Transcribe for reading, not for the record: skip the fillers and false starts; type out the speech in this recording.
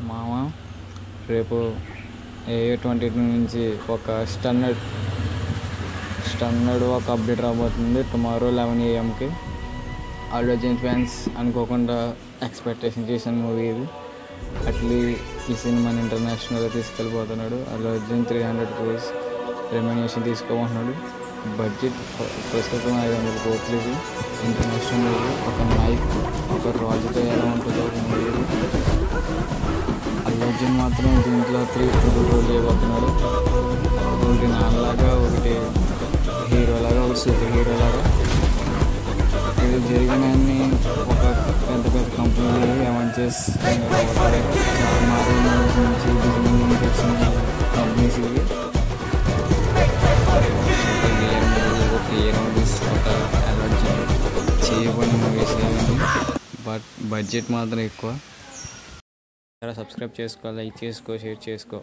మామ రేపు AA22 నుంచి ఒక స్టన్నర్డ్ ఒక అప్డేట్ రాబోతుంది. Tomorrow 11 AM Allu Arjun fans అనుకోకుండా ఎక్స్పెక్టేషన్ చేసిన మూవీ ఇది. అట్లీ ఈ సినిమాని ఇంటర్నేషనల్గా తీసుకెళ్ళిపోతున్నాడు. అల్లు అర్జున్ 300 crores రెమ్యునరేషన్ తీసుకోమంటున్నాడు. బడ్జెట్ ప్రస్తుతం 500 కోట్లు. ఇది ఇంటర్నేషనల్ మూవీ. ఒక నైఫ్ ఒక రాజుతో ఎలా ఉంటుందో మూవీ ఇది. అల్లు అర్జున్ మాత్రం దీంట్లో 3 రోల్ చేయబోతున్నాడు. ఒకటి నాన్నలాగా, ఒకటి హీరోలాగా, ఒక సూపర్ హీరోలాగా. ఇది జరిగిన ఒక పెద్ద పెద్ద కంపెనీలు ఎవెంజర్స్ మార్వెల్ నుంచి డిజ్నీ వచ్చిన కంపెనీస్ ఇవి. ఒక అల్లు అర్జున్ చేయబడిన మూవీస్ ఏమిటి, బట్ బడ్జెట్ మాత్రం ఎక్కువ. సబ్స్క్రైబ్ చేసుకో, లైక్ చేసుకో, షేర్ చేసుకో.